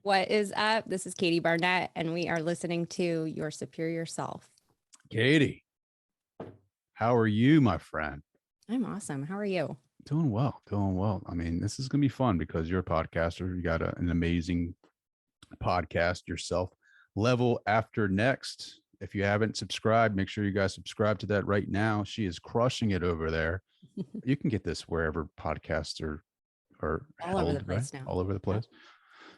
What is up? This is Katie Barnett, and we are listening to Your Superior Self. Katie, how are you, my friend? I'm awesome. How are you? Doing well, doing well. I mean, this is going to be fun because you're a podcaster. You got an amazing podcast yourself. Level After Next. If you haven't subscribed, make sure you guys subscribe to that right now. She is crushing it over there. You can get this wherever podcasts are All over the held, right? place now. All over the place.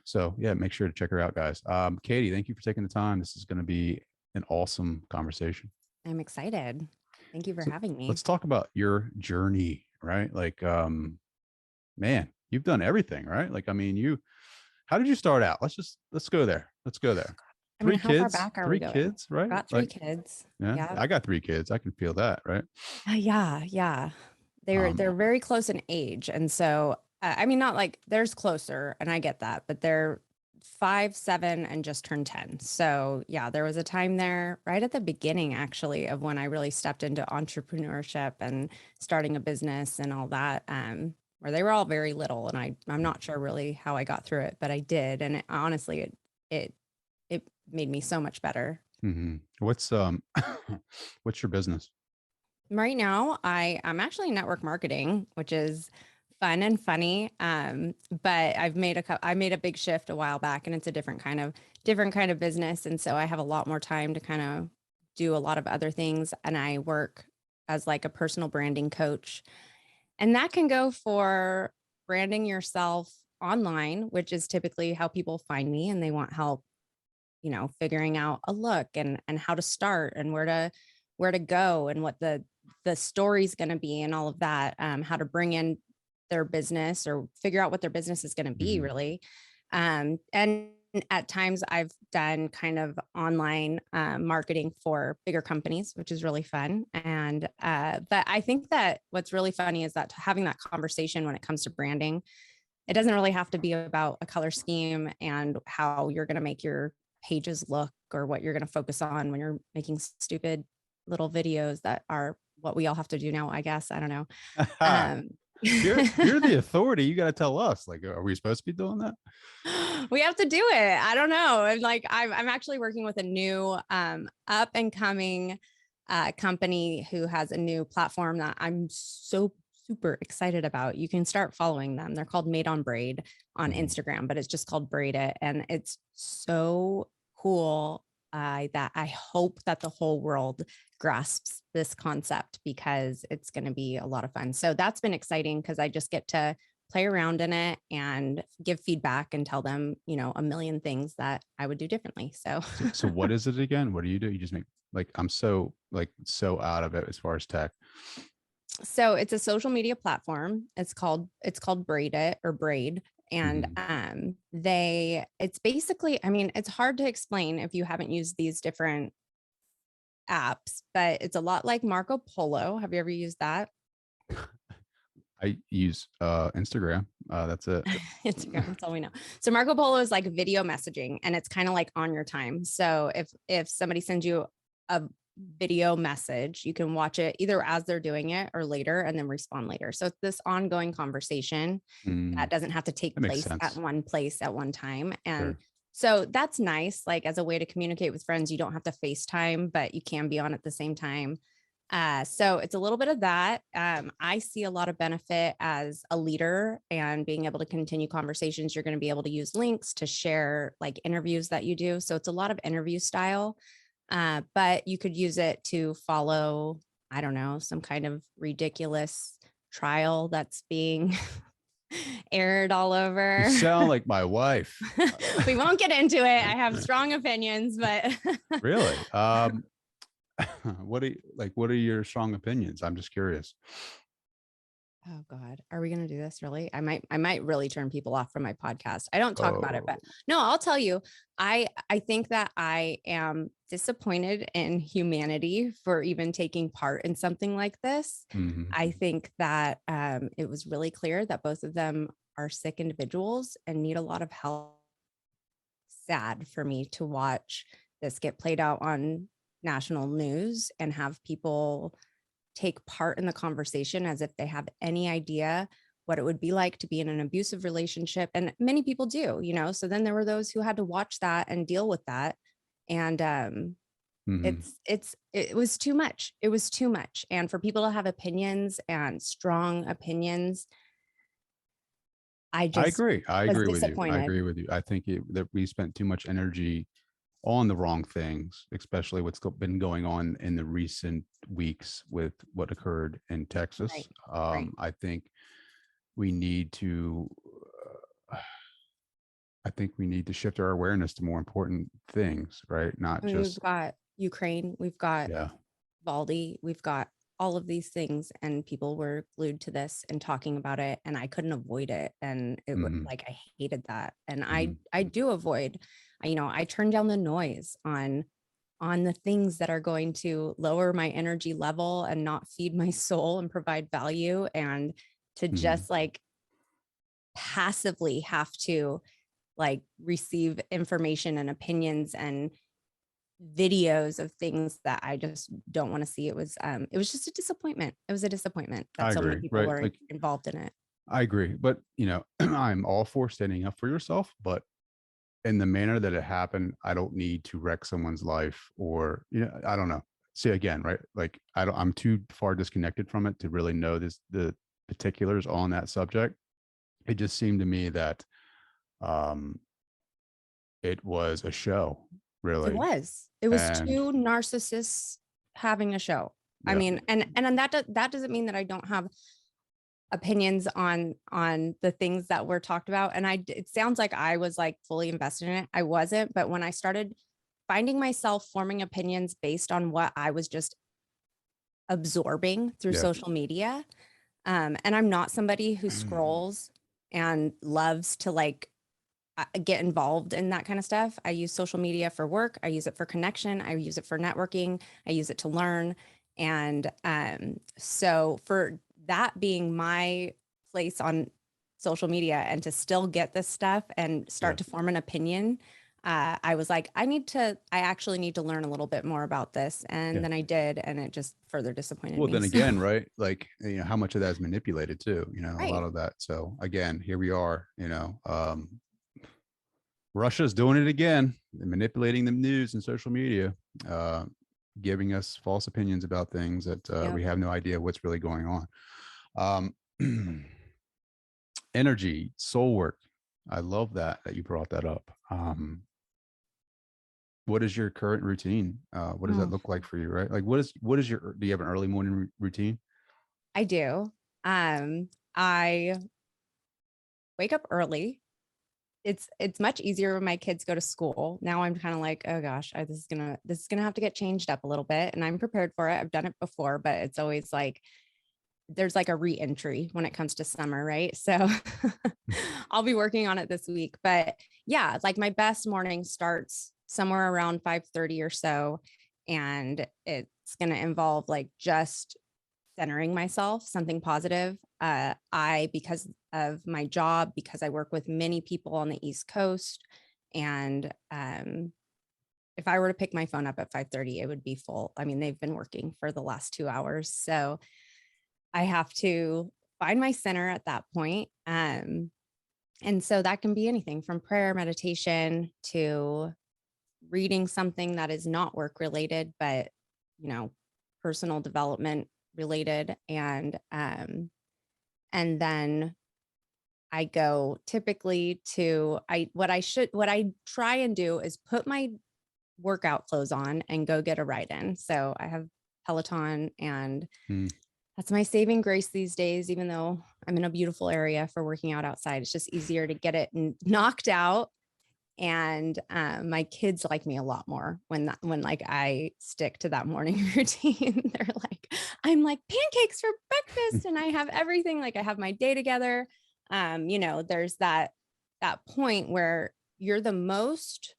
So yeah, make sure to check her out, guys. Katie, thank you for taking the time. This is going to be an awesome conversation. I'm excited. Thank you for having me. Let's talk about your journey, right? Like, man, you've done everything, right? Like, I mean, how did you start out? Let's go there. Let's go there. I mean, how far back are we going? Kids, right? Got three kids. Yeah, I got 3 kids. I can feel that, right? Yeah. They're very close in age. And so, I mean, not like there's closer, and I get that, but they're 5, 7, and just turned 10. So yeah, there was a time there right at the beginning, actually, of when I really stepped into entrepreneurship and starting a business and all that, where they were all very little. And I'm not sure really how I got through it, but I did. And honestly, it made me so much better. Mm-hmm. What's what's your business? Right now, I'm actually in network marketing, which is fun and funny. But I made a big shift a while back, and it's a different kind of business. And so I have a lot more time to kind of do a lot of other things. And I work as like a personal branding coach. And that can go for branding yourself online, which is typically how people find me, and they want help, figuring out a look and how to start and where to go and what the story's going to be and all of that, how to bring in their business or figure out what their business is going to be, really. And at times I've done kind of online marketing for bigger companies, which is really fun. And but I think that what's really funny is that having that conversation when it comes to branding, it doesn't really have to be about a color scheme and how you're going to make your pages look or what you're going to focus on when you're making stupid little videos that are what we all have to do now, I guess. I don't know. You're the authority. You got to tell us, like, are we supposed to be doing that? We have to do it. I don't know. And like, I'm actually working with a new up and coming company who has a new platform that I'm so super excited about. You can start following them. They're called Made on Braid on Instagram, but it's just called Braid It. And it's so cool that I hope that the whole world grasps this concept, because it's going to be a lot of fun. So that's been exciting because I just get to play around in it and give feedback and tell them, a million things that I would do differently. So what is it again? What do? You just make, like, I'm so out of it as far as tech. So it's a social media platform. It's called Braid It or Braid. And it's basically, I mean, it's hard to explain if you haven't used these different apps, but it's a lot like Marco Polo. Have you ever used that? I use Instagram. That's it. Instagram, that's all we know. So Marco Polo is like video messaging, and it's kind of like on your time. So if somebody sends you a video message, you can watch it either as they're doing it or later and then respond later. So it's this ongoing conversation that doesn't have to take place at one place at one time. And so that's nice. Like, as a way to communicate with friends, you don't have to FaceTime, but you can be on at the same time. So it's a little bit of that. I see a lot of benefit as a leader and being able to continue conversations. You're going to be able to use links to share like interviews that you do. So it's a lot of interview style. But you could use it to follow, I don't know, some kind of ridiculous trial that's being aired all over. You sound like my wife. We won't get into it. I have strong opinions, but really? What are your strong opinions? I'm just curious. Oh God, are we going to do this? Really? I might really turn people off from my podcast. I don't talk about it, but no, I'll tell you, I think that I am disappointed in humanity for even taking part in something like this. I think that it was really clear that both of them are sick individuals and need a lot of help. Sad for me to watch this get played out on national news and have people take part in the conversation as if they have any idea what it would be like to be in an abusive relationship. And many people do, so then there were those who had to watch that and deal with that. And Mhm. it was too much. It was too much. And for people to have opinions and strong opinions, I I just agree. I was agree with you. I disappointed. agree with you. I think that we spent too much energy on the wrong things, especially what's been going on in the recent weeks with what occurred in Right. Texas. Right. I think we need to. I think we need to shift our awareness to more important things, right? Not I mean, we've just got Ukraine, we've got yeah. Baldy, we've got all of these things, and people were glued to this and talking about it, and I couldn't avoid it. And it was Hmm. like, I hated that. And Hmm. I do avoid, I turn down the noise on the things that are going to lower my energy level and not feed my soul and provide value, and to Hmm. just like passively have to like receive information and opinions and videos of things that I just don't want to see. It was just a disappointment. It was a disappointment I that so many agree, people right? were Like involved in it. I agree, but I'm all for standing up for yourself, but in the manner that it happened, I don't need to wreck someone's life or, I don't know. See again, right? Like I'm too far disconnected from it to really know the particulars on that subject. It just seemed to me that um it was a show, It really. was. It was And two narcissists having a show. I yeah, mean, and that doesn't mean that I don't have opinions on the things that were talked about. And it sounds like I was like fully invested in it. I wasn't, but when I started finding myself forming opinions based on what I was just absorbing through yeah. social media, and I'm not somebody who scrolls and loves to like get involved in that kind of stuff. I use social media for work. I use it for connection. I use it for networking. I use it to learn. And so for that being my place on social media and to still get this stuff and Yeah. start to form an opinion, I was like, I actually need to learn a little bit more about this. And Yeah. then I did, and it just further disappointed Well, me. then So, again, right? Like, how much of that is manipulated too, a lot right. of that. So again, here we are, Russia's doing it again, manipulating the news and social media, uh, giving us false opinions about things that Yep. we have no idea what's really going on. Energy, soul work. I love that you brought that up. What is your current routine? What does that Oh, look like for you? Right? Like, what is your? Do you have an early morning routine? I do. I wake up early. It's much easier when my kids go to school. Now I'm kind of like, oh gosh, this is gonna have to get changed up a little bit, and I'm prepared for it. I've done it before, but it's always like there's like a re-entry when it comes to summer, right? So I'll be working on it this week. But yeah, like my best morning starts somewhere around 5:30 or so. And it's gonna involve like just centering myself, something positive. Because of my job, because I work with many people on the East Coast, and if I were to pick my phone up at 5:30, it would be full. I mean, they've been working for the last 2 hours, so I have to find my center at that point. And so that can be anything from prayer, meditation to reading something that is not work related, but you know, personal development related. And then I go typically to what I try and do is put my workout clothes on and go get a ride in. So I have Peloton, and Mm. that's my saving grace these days, even though I'm in a beautiful area for working out outside. It's just easier to get it knocked out. And my kids like me a lot more when like I stick to that morning routine. They're like, I'm like pancakes for breakfast, and I have everything. Like I have my day together. There's that point where you're the most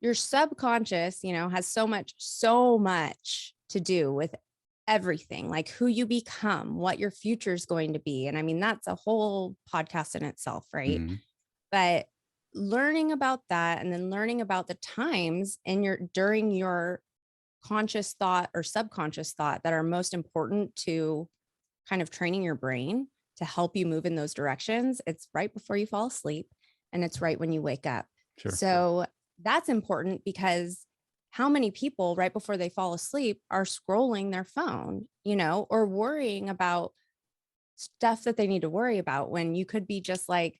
your subconscious, has so much to do with everything, like who you become, what your future is going to be. And I mean, that's a whole podcast in itself, right? Mm. But learning about that, and then learning about the times during your conscious thought or subconscious thought that are most important to kind of training your brain to help you move in those directions, it's right before you fall asleep and it's right when you wake up. Sure. So that's important because how many people right before they fall asleep are scrolling their phone, or worrying about stuff that they need to worry about when you could be just like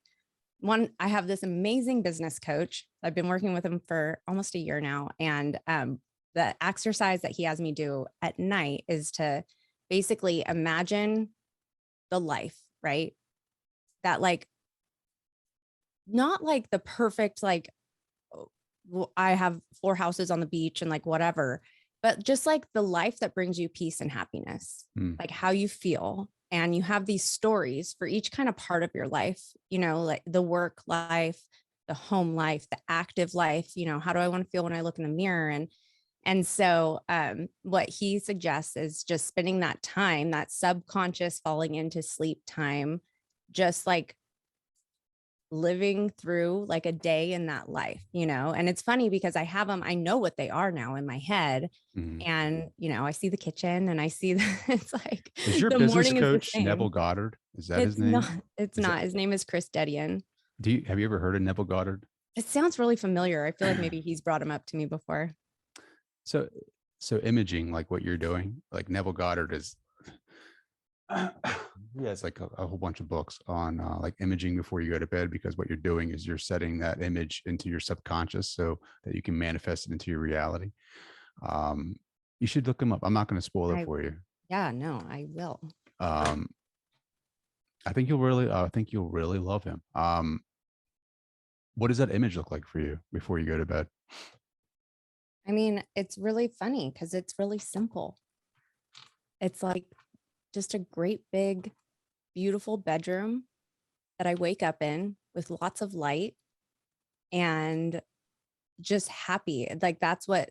I have this amazing business coach. I've been working with him for almost a year now. And the exercise that he has me do at night is to basically imagine the life, right? That like, not like the perfect, like, I have 4 houses on the beach and like whatever, but just like the life that brings you peace and happiness, like how you feel. And you have these stories for each kind of part of your life, like the work life, the home life, the active life, how do I want to feel when I look in the mirror? And so what he suggests is just spending that time, that subconscious falling into sleep time, just like living through like a day in that life, and it's funny because I know what they are now in my head. And, I see the kitchen and I see that it's like Is your the business morning is the coach Neville same. Goddard? Is that his It's name? not, it's Is not. that, His name is Chris Dedian. have you ever heard of Neville Goddard? It sounds really familiar. I feel like maybe he's brought him up to me before. So, imaging, like what you're doing, like Neville Goddard is, he has like a whole bunch of books on like imaging before you go to bed, because what you're doing is you're setting that image into your subconscious so that you can manifest it into your reality. You should look him up. I'm not going to spoil it for you. Yeah, no, I will. I think you'll really love him. What does that image look like for you before you go to bed? I mean, it's really funny because it's really simple. It's like just a great big, beautiful bedroom that I wake up in with lots of light and just happy. Like that's what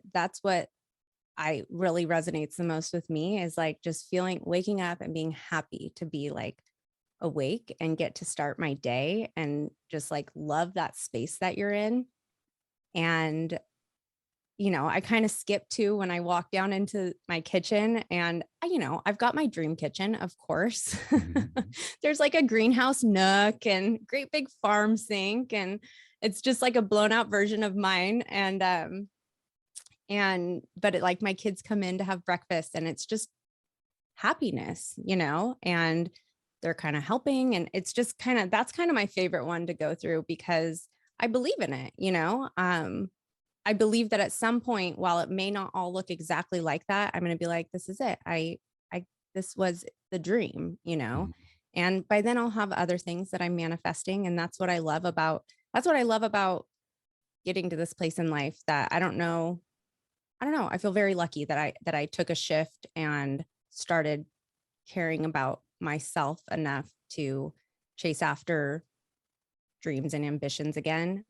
I really resonates the most with me, is like just waking up and being happy to be like awake and get to start my day and just like love that space that you're in. And I kind of skip to when I walk down into my kitchen and I've got my dream kitchen, of course. There's like a greenhouse nook and great big farm sink, and it's just like a blown out version of mine. But like my kids come in to have breakfast and it's just happiness, and they're kind of helping. And it's just that's kind of my favorite one to go through because I believe in it, I believe that at some point, while it may not all look exactly like that, I'm going to be like, this is it. This was the dream, and by then I'll have other things that I'm manifesting. And that's what I love about getting to this place in life that I don't know. I feel very lucky that I took a shift and started caring about myself enough to chase after dreams and ambitions again.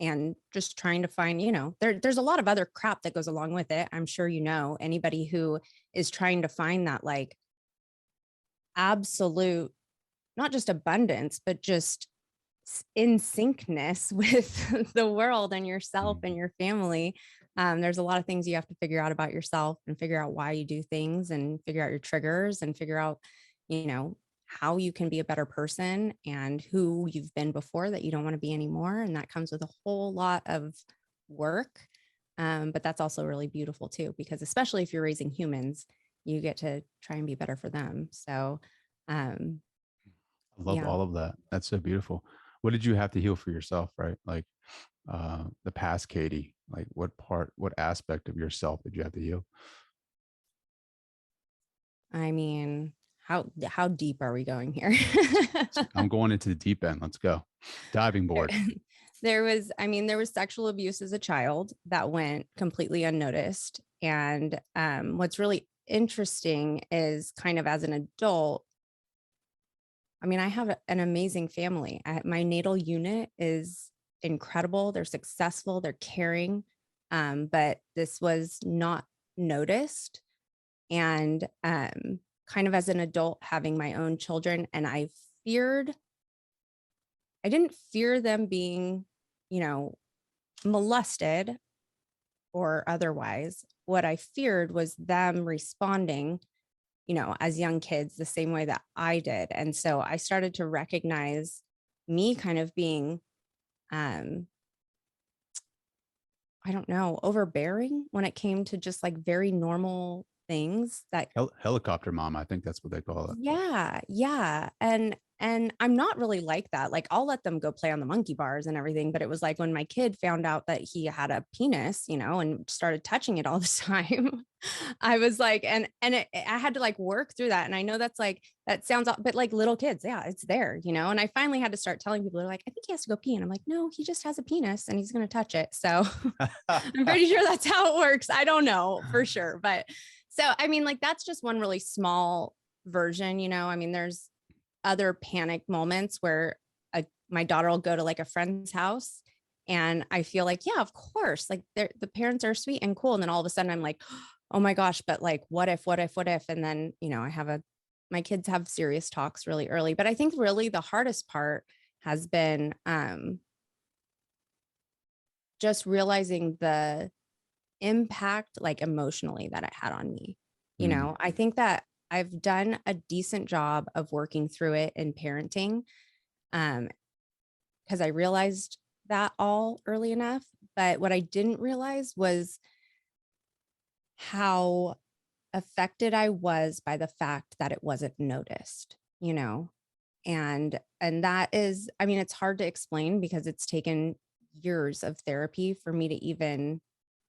And just trying to find, there's a lot of other crap that goes along with it. I'm sure, anybody who is trying to find that like absolute, not just abundance, but just in syncness with the world and yourself and your family. There's a lot of things you have to figure out about yourself and figure out why you do things and figure out your triggers and figure out, how you can be a better person and who you've been before that you don't want to be anymore. And that comes with a whole lot of work. But that's also really beautiful too, because especially if you're raising humans, you get to try and be better for them. So I love all of that. That's so beautiful. What did you have to heal for yourself, right? Like the past Katie, like what aspect of yourself did you have to heal? I mean, how deep are we going here? I'm going into the deep end. Let's go. Diving board. There was sexual abuse as a child that went completely unnoticed. And what's really interesting is kind of as an adult, I have an amazing family. My natal unit is incredible. They're successful. They're caring. But this was not noticed. And kind of as an adult having my own children, and I didn't fear them being, molested or otherwise. What I feared was them responding as young kids the same way that I did. And so I started to recognize me kind of being, I don't know, overbearing when it came to just like very normal things that Helicopter mom, I think that's what they call it. yeah, yeah. And I'm not really like that. Like I'll let them go play on the monkey bars and everything, but it was like when my kid found out that he had a penis, and started touching it all the time, I was like, I had to like work through that. And I know that's like that sounds, but like little kids, yeah, it's there, And I finally had to start telling people, they're like, I think he has to go pee, and I'm like, no, he just has a penis and he's going to touch it. So I'm pretty sure that's how it works. I don't know for sure, but so I mean, like that's just one really small version. I mean, there's other panic moments where my daughter will go to like a friend's house and I feel like, yeah, of course, like the parents are sweet and cool. And then all of a sudden I'm like, oh my gosh, but like, what if? And then, my kids have serious talks really early. But I think really the hardest part has been just realizing the impact, like emotionally, that it had on me. I think that I've done a decent job of working through it in parenting, because I realized that all early enough. But what I didn't realize was how affected I was by the fact that it wasn't noticed, and that is, I mean, it's hard to explain because it's taken years of therapy for me to even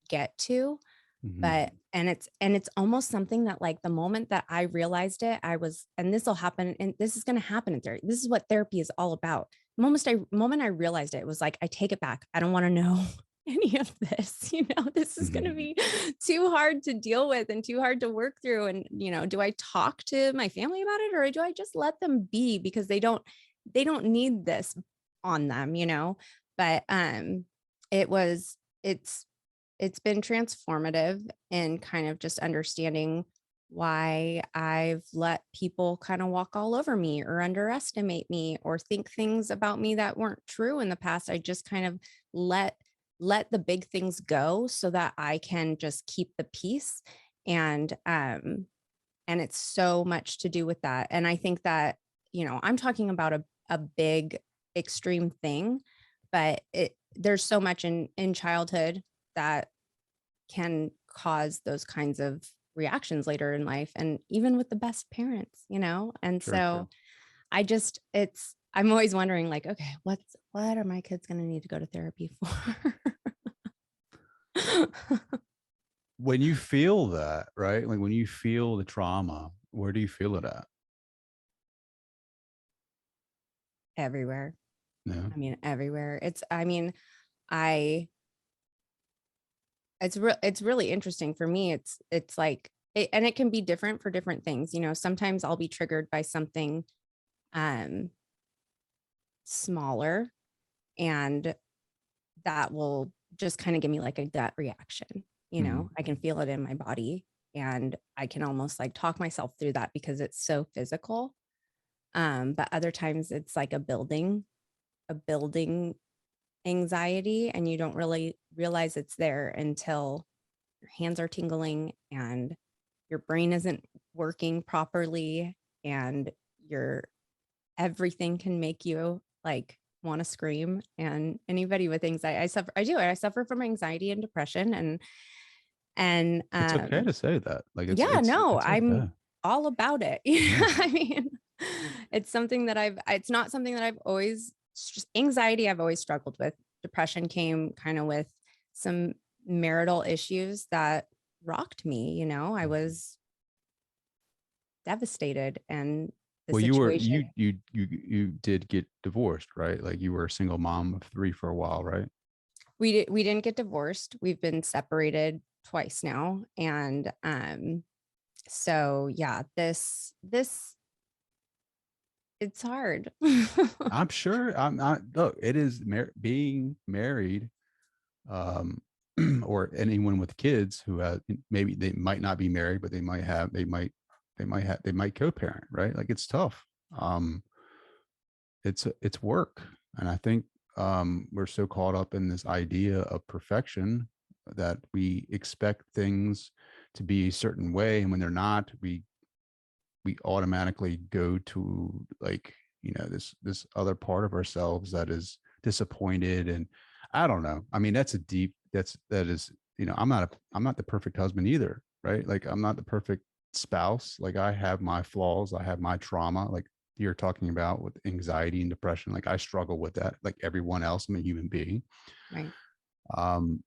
get to. But it's almost something that like the moment that I realized it, and this will happen, and this is going to happen in therapy. This is what therapy is all about. The moment I realized it was like, I take it back. I don't want to know any of this. This is going to be too hard to deal with and too hard to work through. And, do I talk to my family about it, or do I just let them be because they don't need this on them, but, it's been transformative in kind of just understanding why I've let people kind of walk all over me or underestimate me or think things about me that weren't true in the past. I just kind of let the big things go so that I can just keep the peace. And it's so much to do with that. And I think that, I'm talking about a big extreme thing, but there's so much in childhood that can cause those kinds of reactions later in life, and even with the best parents, and Sure, so sure. I'm always wondering like, okay, what are my kids going to need to go to therapy for? When you feel that, right? Like when you feel the trauma, where do you feel it at? Everywhere. Yeah. I mean, everywhere. I it's really interesting for me. It's like and it can be different for different things. Sometimes I'll be triggered by something um smaller, and that will just kind of give me like a gut reaction. I can feel it in my body, and I can almost like talk myself through that because it's so physical. But other times it's like a building anxiety, and you don't really realize it's there until your hands are tingling and your brain isn't working properly, and your everything can make you like want to scream. And anybody with anxiety, I suffer from anxiety and depression, and It's okay to say that. Like yeah, no, it's I'm okay. all about it. Yeah. I mean, it's not something that I've always, just anxiety I've always struggled with. Depression came kind of with some marital issues that rocked me. I was devastated, and the Well, situation, you did get divorced, right? Like you were a single mom of three for a while, right? we didn't get divorced. We've been separated twice now. And so yeah, this it's hard. I'm sure. I'm not. Look, it is being married, um, or anyone with kids who have, maybe they might not be married, but they might co-parent, right? Like it's tough. Um, it's work, and I think we're so caught up in this idea of perfection that we expect things to be a certain way, and when they're not, we we automatically go to like, this other part of ourselves that is disappointed. And I don't know. I mean, that is, I'm not the perfect husband either, right? Like I'm not the perfect spouse. Like I have my flaws, I have my trauma, like you're talking about with anxiety and depression. Like I struggle with that, like everyone else. I'm a human being. Right. Um,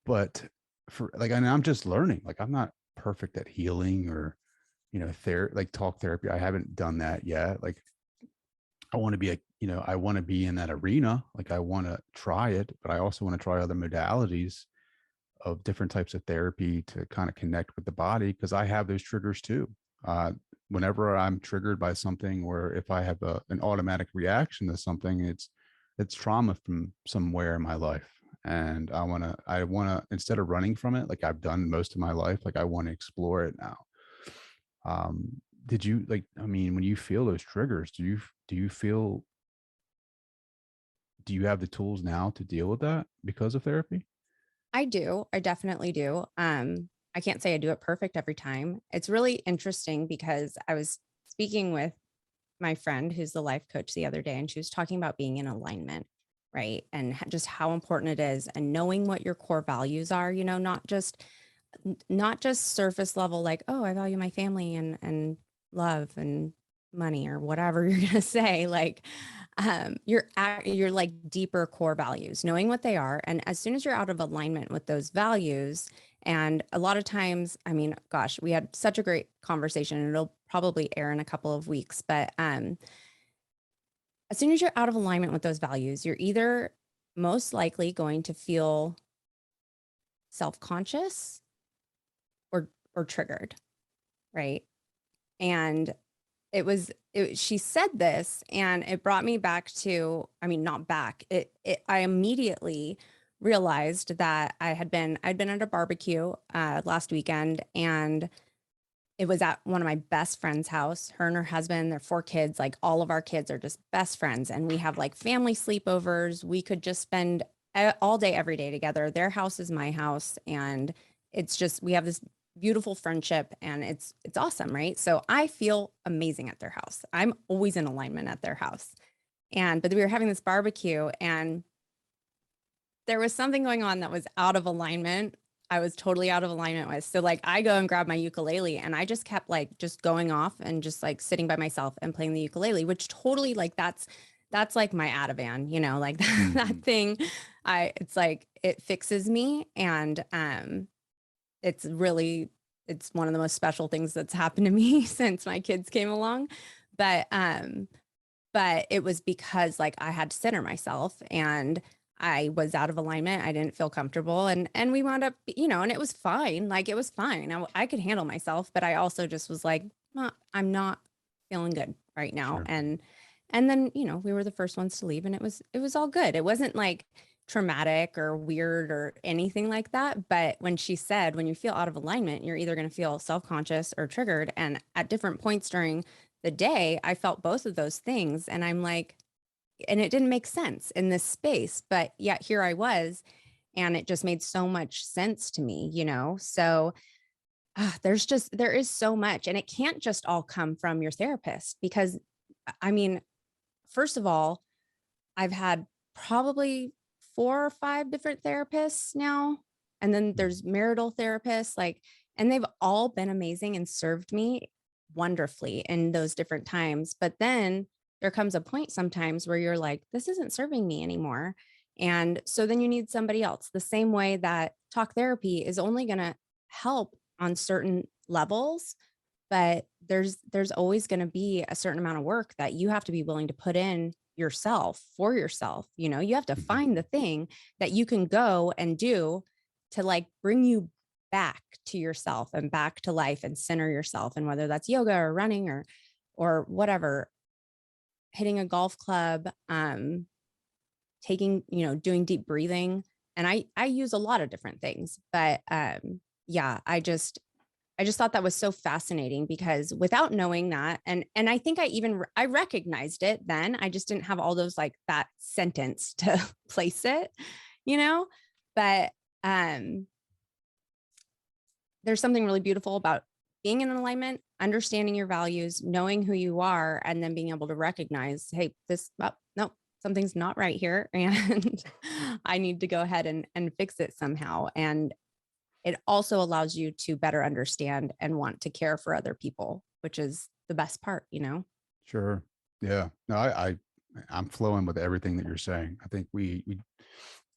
but for like, and I'm just learning, like I'm not perfect at healing or, like talk therapy. I haven't done that yet. Like I want to be I want to be in that arena. Like I want to try it, but I also want to try other modalities of different types of therapy to kind of connect with the body, because I have those triggers too. Uh, Whenever I'm triggered by something, or if I have an automatic reaction to something, it's trauma from somewhere in my life. And I want to, instead of running from it, like I've done most of my life, like I want to explore it now. Did you like, I mean, when you feel those triggers, do you feel, do you have the tools now to deal with that because of therapy? I do. I definitely do. I can't say I do it perfect every time. It's really interesting because I was speaking with my friend who's the life coach the other day, and she was talking about being in alignment, right? And just how important it is, and knowing what your core values are, not just surface level, like, oh, I value my family and love and money or whatever you're going to say, like your like deeper core values, knowing what they are. And as soon as you're out of alignment with those values, and a lot of times, I mean, gosh, we had such a great conversation, and it'll probably air in a couple of weeks, but as soon as you're out of alignment with those values, you're either most likely going to feel self-conscious or triggered, right? And she said this, and it brought me back to, I mean, not back, I immediately realized that I'd been at a barbecue last weekend, and it was at one of my best friend's house. Her and her husband, their 4 kids, like all of our kids are just best friends. And we have like family sleepovers. We could just spend all day, every day together. Their house is my house. And it's just, we have this beautiful friendship, and it's awesome. Right. So I feel amazing at their house. I'm always in alignment at their house. But we were having this barbecue, and there was something going on that was out of alignment. I was totally out of alignment with. So like I go and grab my ukulele, and I just kept like just going off and just like sitting by myself and playing the ukulele, which totally like that's like my Ativan, like that Mhm. thing. It's like it fixes me, and it's really, it's one of the most special things that's happened to me since my kids came along. But it was because like I had to center myself, and I was out of alignment. I didn't feel comfortable, and we wound up, and it was fine. Like it was fine. I could handle myself, but I also just was like, I'm not feeling good right now. Sure. And then, we were the first ones to leave, and it was all good. It wasn't like traumatic or weird or anything like that. But when she said, when you feel out of alignment, you're either going to feel self-conscious or triggered. And at different points during the day, I felt both of those things. And I'm like, and it didn't make sense in this space, but yet here I was, and it just made so much sense to me. So there is so much, and it can't just all come from your therapist, because I mean, first of all, I've had probably 4 or 5 different therapists now. And then there's marital therapists, like, and they've all been amazing and served me wonderfully in those different times. But then there comes a point sometimes where you're like, this isn't serving me anymore. And so then you need somebody else, the same way that talk therapy is only going to help on certain levels, but there's always going to be a certain amount of work that you have to be willing to put in yourself for yourself. You have to Mhm. find the thing that you can go and do to like bring you back to yourself and back to life and center yourself. And whether that's yoga or running or whatever, hitting a golf club, taking, doing deep breathing. And I use a lot of different things, but yeah, I just thought that was so fascinating, because without knowing that, and I think I recognized it then. I just didn't have all those like that sentence to place it, you know. But um there's something really beautiful about being in alignment, understanding your values, knowing who you are, and then being able to recognize, hey, no, something's not right here. And I need to go ahead and fix it somehow. And it also allows you to better understand and want to care for other people, which is the best part, you know? Sure. Yeah. No, I'm flowing with everything that you're saying. I think we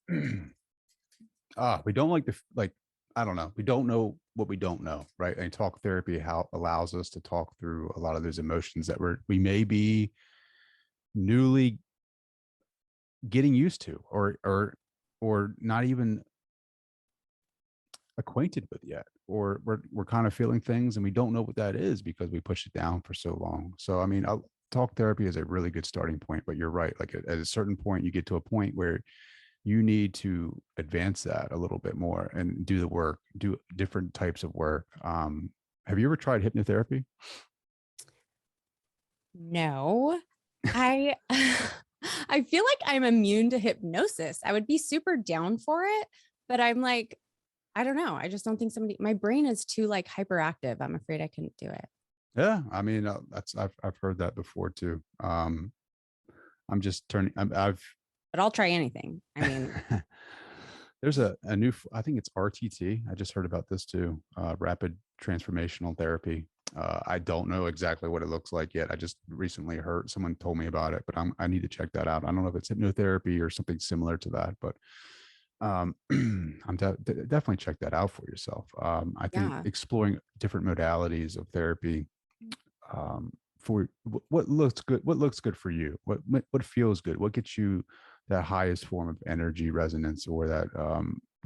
we don't like the like I don't know. We don't know what we don't know, right? And talk therapy how allows us to talk through a lot of those emotions that we may be newly getting used to or not even acquainted with yet, or we're kind of feeling things and we don't know what that is because we pushed it down for so long. So I mean, talk therapy is a really good starting point, but you're right. Like at a certain point, you get to a point where you need to advance that a little bit more and do the work, do different types of work. Have you ever tried hypnotherapy? No, I I feel like I'm immune to hypnosis. I would be super down for it, but I'm like, I don't know. I just don't think my brain is too like hyperactive. I'm afraid I couldn't do it. Yeah, I mean, I've heard that before too. I'm just turning. I've But I'll try anything. I mean, there's a new, I think it's RTT. I just heard about this too. Rapid transformational therapy. I don't know exactly what it looks like yet. I just recently heard someone told me about it, but I need to check that out. I don't know if it's hypnotherapy or something similar to that, but definitely check that out for yourself. I think yeah, exploring different modalities of therapy for what looks good for you, what feels good, what gets you that highest form of energy resonance or that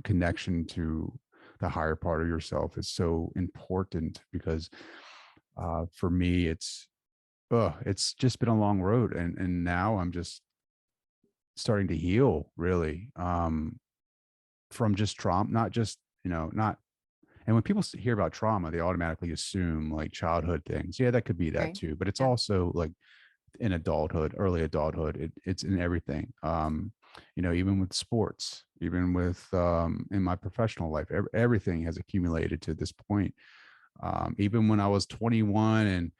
connection to the higher part of yourself is so important because for me it's just been a long road and now I'm just starting to heal really from just trauma, not just not. And when people hear about trauma, they automatically assume like childhood things. Yeah, that could be that okay. too, but it's Yeah. also like in adulthood, early adulthood, it's in everything. Even with sports, even with in my professional life, everything has accumulated to this point. Even when I was 21 and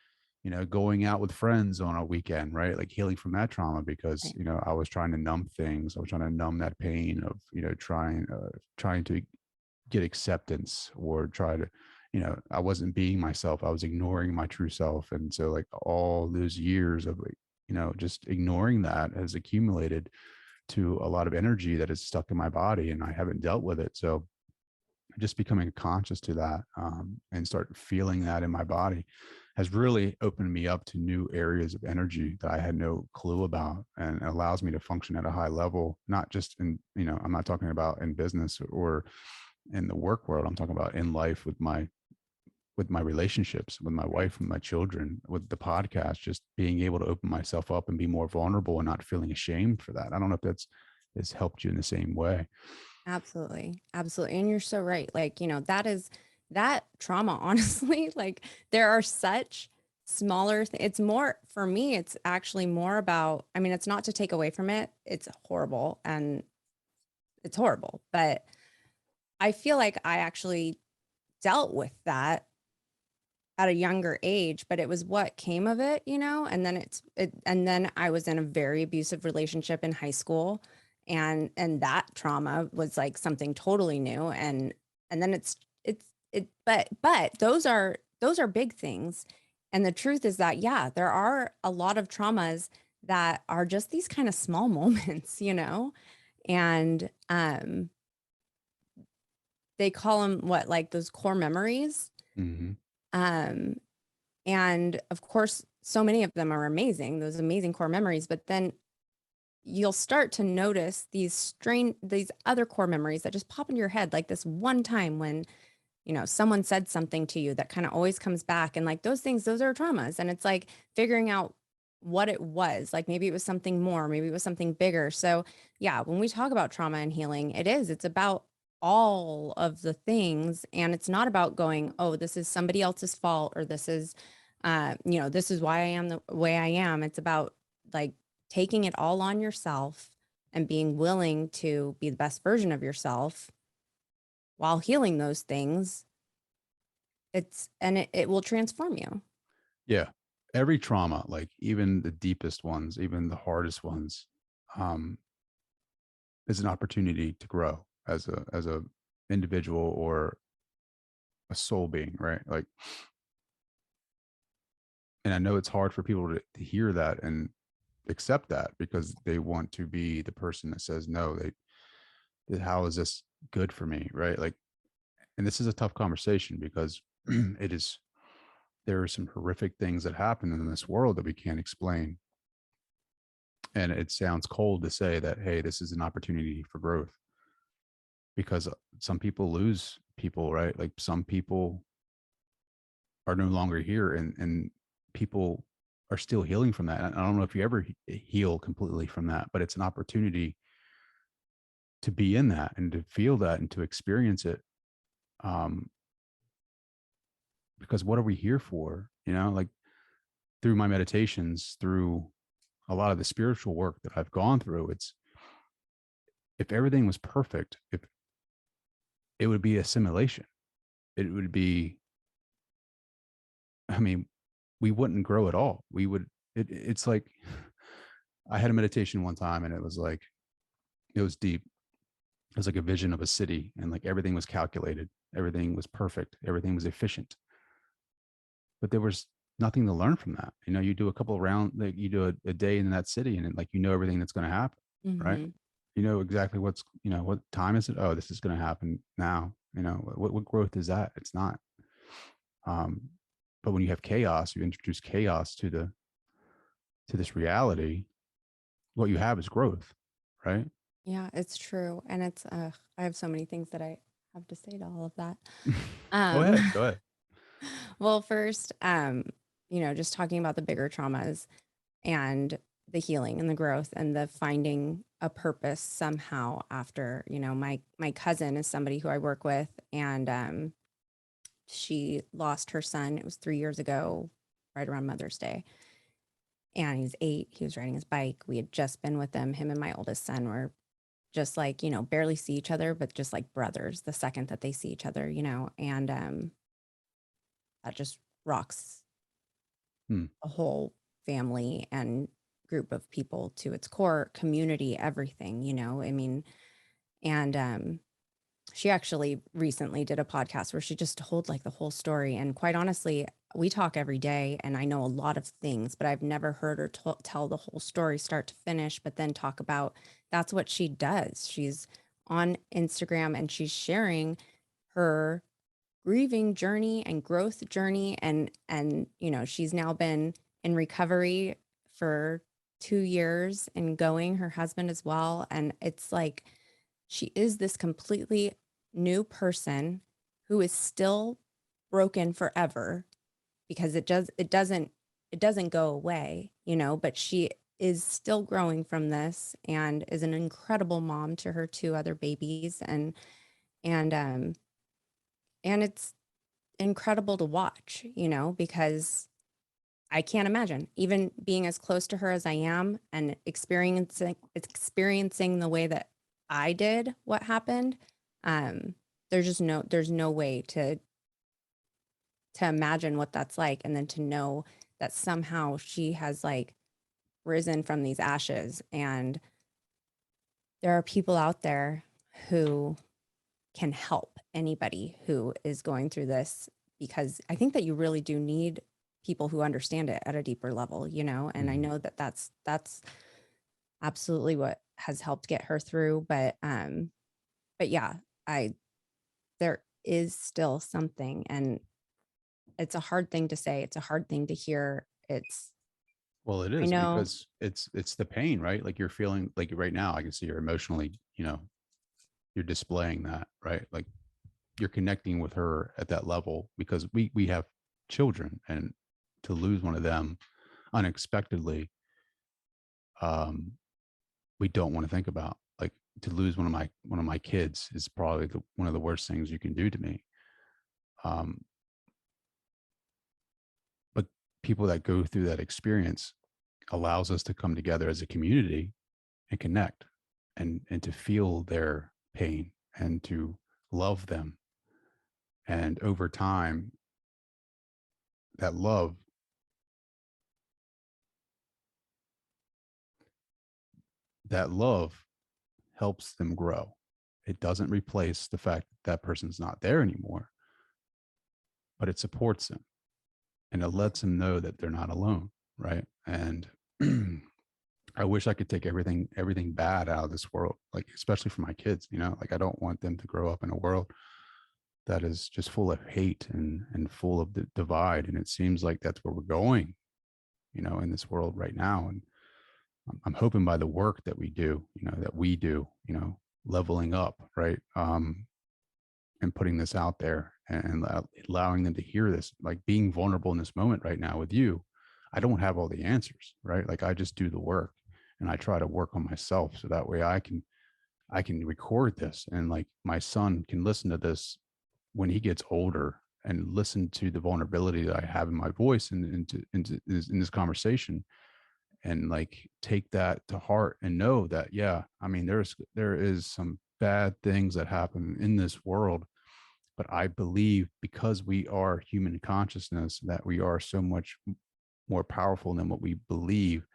going out with friends on a weekend, right? Like healing from that trauma because Right. I was trying to numb things. I was trying to numb that pain of trying to get acceptance or try to I wasn't being myself, I was ignoring my true self. And so like all those years of like just ignoring that has accumulated to a lot of energy that is stuck in my body and I haven't dealt with it. So just becoming conscious to that and start feeling that in my body has really opened me up to new areas of energy that I had no clue about, and allows me to function at a high level, not just in I'm not talking about in business or in the work world. I'm talking about in life with my relationships, with my Right. wife, with my children, with the podcast, just being able to open myself up and be more vulnerable and not feeling ashamed for that. I don't know if that's has helped you in the same way. Absolutely. Absolutely. And you're so right. Like, that trauma, honestly, like there are such smaller it's more for me, it's actually more about, I mean, it's not to take away from it. It's horrible and it's horrible, but I feel like I actually dealt with that at a younger age, but it was what came of it, and then and then I was in a very abusive relationship in high school, and that trauma was like something totally new, and then but those are big things. And the truth is that, yeah, there are a lot of traumas that are just these kind of small moments, and they call them what, like those core memories. Mm-hmm. Um, And of course, so many of them are amazing, those amazing core memories, but then you'll start to notice these other core memories that just pop into your head, like this one time when, someone said something to you that kind of always comes back. And like those things, those are traumas. And it's like figuring out what it was. Like maybe it was something more, maybe it was something bigger. So yeah, when we talk about trauma and healing, it's about all of the things. And it's not about going, oh, this is somebody else's fault, or this is why I am the way I am. It's about like taking it all on yourself and being willing to be the best version of yourself while healing those things, it will transform you. Yeah. Every trauma, like even the deepest ones, even the hardest ones, um, is an opportunity to grow as a individual or a soul being, right? Like, and I know it's hard for people to hear that and accept that because they want to be the person that says no. How is this good for me, right? Like, and this is a tough conversation because it is, there are some horrific things that happen in this world that we can't explain. And it sounds cold to say that, hey, this is an opportunity for growth because some people lose people, right? Like some people are no longer here, and people are still healing from that. And I don't know if you ever heal completely from that, but it's an opportunity to be in that and to feel that and to experience it. Um, because what are we here for? You know, like through my meditations, through a lot of the spiritual work that I've gone through, it's, if everything was perfect, if it would be assimilation, it would be, I mean, we wouldn't grow at all. We would, it's like, I had a meditation one time and it was like, it was deep. It was like a vision of a city and like everything was calculated. Everything was perfect. Everything was efficient. But there was nothing to learn from that. You know, you do a couple of rounds, like you do a day in that city and like, you know, everything that's going to happen. Right. Hmm. You know exactly what's, you know, what time is it? Oh, this is going to happen now. You know, what growth is that? It's not. Um, but when you have chaos, you introduce chaos to this reality. What you have is growth, right? Yeah, it's true. And I have so many things that I have to say to all of that. Go Um, ahead. Go ahead. well, first, just talking about the bigger traumas and the healing and the growth and the finding a purpose somehow after, my cousin is somebody who I work with, and she lost her son. It was 3 years ago, right around Mother's Day. And he's 8. He was riding his bike. We had just been with him and my oldest son were just like, barely see each other, but just like brothers the second that they see each other, and that just rocks Hmm. a whole family and group of people to its core, community, everything, I mean, and she actually recently did a podcast where she just told like the whole story. And quite honestly, we talk every day and I know a lot of things, but I've never heard her tell the whole story start to finish, but then talk about that's what she does. She's on Instagram and she's sharing her grieving journey and growth journey, and she's now been in recovery for 2 years and going, her husband as well, and it's like she is this completely new person who is still broken forever because it doesn't go away, but she is still growing from this and is an incredible mom to her 2 other babies, and and it's incredible to watch, because I can't imagine even being as close to her as I am and experiencing the way that I did what happened. Um, there's no way to imagine what that's like, and then to know that somehow she has like risen from these ashes, and there are people out there who can help anybody who is going through this, because I think that you really do need people who understand it at a deeper level, and I Mhm. know that that's absolutely what has helped get her through, but yeah, I there is still something, and it's a hard thing to say, it's a hard thing to hear. Well, it I is know. because it's the pain, right? Like you're feeling like right now, I can see you're emotionally, you know, you're displaying that, right? Like you're connecting with her at that level because we have children, and to lose one of them unexpectedly, um, we don't want to think about. Like to lose one of my kids is probably one of the worst things you can do to me. Um, but people that go through that experience allows us to come together as a community and connect and to feel their pain and to love them. And over time, that love, that love helps them grow. It doesn't replace the fact that that person's not there anymore, but it supports them and it lets them know that they're not alone. Right. And I wish I could take everything bad out of this world, like, especially for my kids, like I don't want them to grow up in a world that is just full of hate and full of the divide. And it seems like that's where we're going, in this world right now. And I'm hoping by the work that we do, leveling up, right? And putting this out there and allowing them to hear this, like being vulnerable in this moment right now with you. I don't have all the answers, right? Like I just do the work and I try to work on myself so that way I can record this and like my son can listen to this when he gets older and listen to the vulnerability that I have in my voice and in this conversation and like take that to heart and know that, yeah, I mean, there is some bad things that happen in this world, but I believe because we are human consciousness, that we are so much more powerful than what we believe,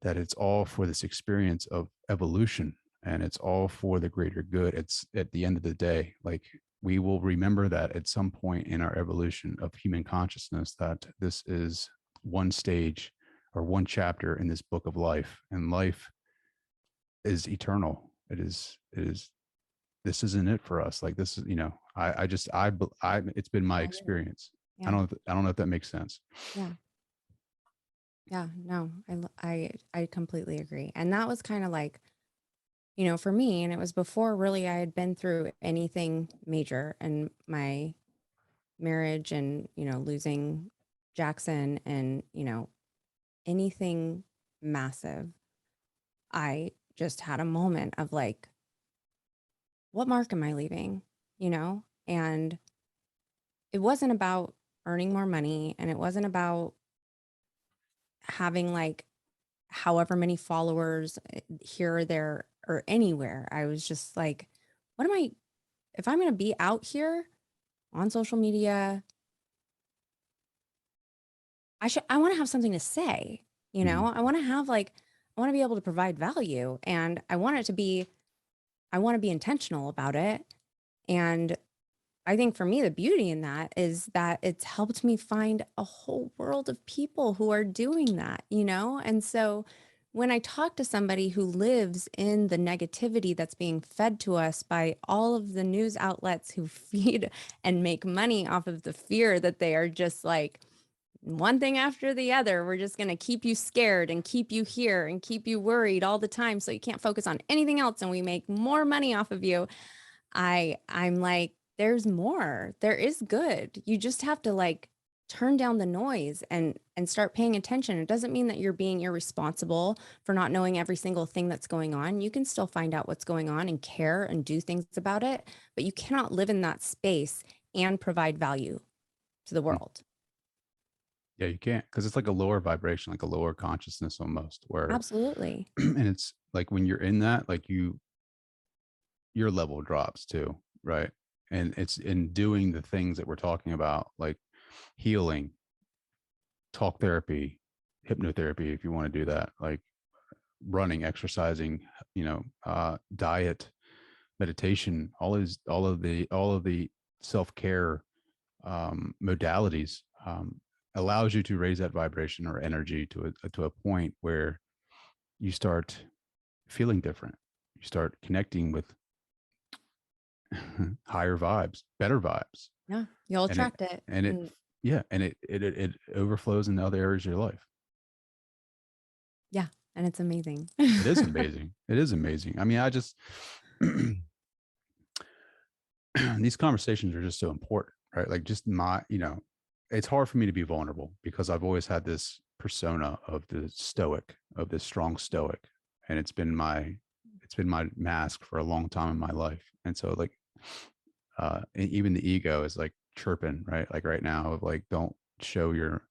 that it's all for this experience of evolution and it's all for the greater good. It's at the end of the day, like we will remember that at some point in our evolution of human consciousness, that this is one stage or one chapter in this book of life, and life is eternal. It is this isn't it for us. Like this is, it's been my I agree. experience. I Yeah. don't I don't know if that makes sense. Yeah. Yeah. No, I completely agree. And that was kind of like, for me, and it was before really I had been through anything major in my marriage and, losing Jackson and, anything massive. I just had a moment of like, what mark am I leaving? And it wasn't about earning more money and it wasn't about having like however many followers here or there or anywhere. I was just like, if I'm going to be out here on social media, I want to have something to say, Mhm. I want to have like, I want to be able to provide value and I want to be intentional about it. And I think for me, the beauty in that is that it's helped me find a whole world of people who are doing that, And so when I talk to somebody who lives in the negativity that's being fed to us by all of the news outlets who feed and make money off of the fear that they are just like one thing after the other, we're just going to keep you scared and keep you here and keep you worried all the time so you can't focus on anything else and we make more money off of you. I'm like, there's more. There is good. You just have to like turn down the noise and start paying attention. It doesn't mean that you're being irresponsible for not knowing every single thing that's going on. You can still find out what's going on and care and do things about it, but you cannot live in that space and provide value to the Mm. world. Yeah, you can't, because it's like a lower vibration, like a lower consciousness almost, where Absolutely. and it's like when you're in that, like your level drops too, right? And it's in doing the things that we're talking about, like healing, talk therapy, hypnotherapy, if you want to do that, like running, exercising, diet, meditation, all of the self-care modalities, allows you to raise that vibration or energy to a point where you start feeling different. You start connecting with higher vibes, better vibes, Yeah. You'll and it attract it. and it And yeah, and it overflows in other areas of your life. yeah. And it's amazing. It is amazing. It is amazing. I mean, I just these conversations are just so important, right? Like just it's hard for me to be vulnerable because I've always had this persona of the stoic, of this strong stoic, and it's been my mask for a long time in my life. And so like even the ego is like chirping, right? Like right now of like, don't show your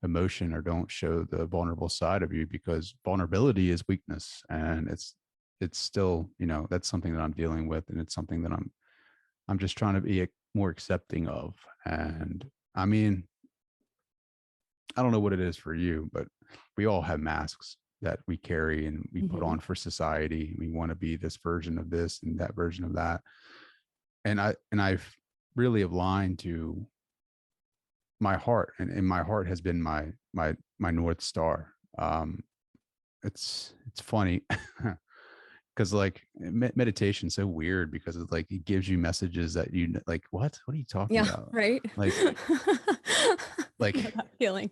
emotion or don't show the vulnerable side of you, because vulnerability is weakness. And it's still, that's something that I'm dealing with. And it's something that I'm just trying to be more accepting of. And I mean, I don't know what it is for you, but we all have masks that we carry and we put Mm-hmm. on for society. We want to be this version of this and that version of that. I've really aligned to my heart, and my heart has been my North Star. It's funny because like meditation's so weird because it's like it gives you messages that you like, what are you talking Yeah, about? right. Like I know like that feeling.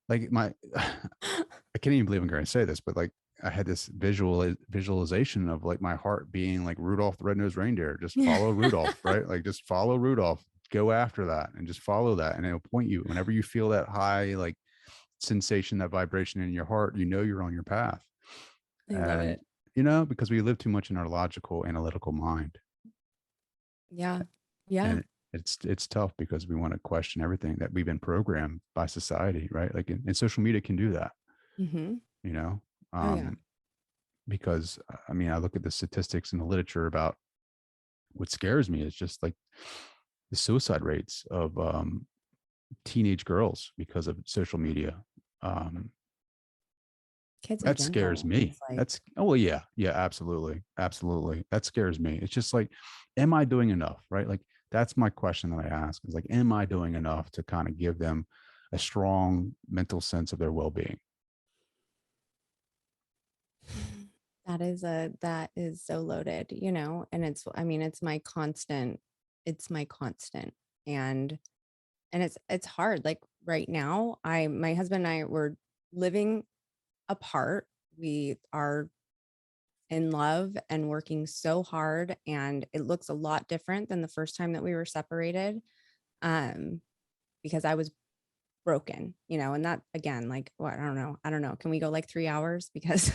like my I can't even believe I'm going to say this, but like I had this visualization of like my heart being like Rudolph the Red-Nosed Reindeer. Just Yeah. follow Rudolph, right? Like just follow Rudolph, go after that and just follow that. And it'll point you whenever you feel that high, like sensation, that vibration in your heart, you know, you're on your path. I love And, it. you know, because we live too much in our logical, analytical mind. Yeah. Yeah. And it's tough because we want to question everything that we've been programmed by society, right? Like, and social media can do that, Mm-hmm. you know? Oh yeah. Um, because I mean, I look at the statistics in the literature about what scares me is just like the suicide rates of teenage girls because of social media. Um, Kids in that scares general. me. It's like, That's oh well, yeah, yeah, absolutely, absolutely. That scares me. It's just like, am I doing enough? Right? Like that's my question that I ask is like, am I doing enough to kind of give them a strong mental sense of their well-being? that is so loaded, and I mean, it's my constant. And it's hard. Like right now, my husband and I were living apart. We are in love and working so hard, and it looks a lot different than the first time that we were separated. Um, because I was broken, and that again, like, what, I don't know. Can we go like 3 hours? Because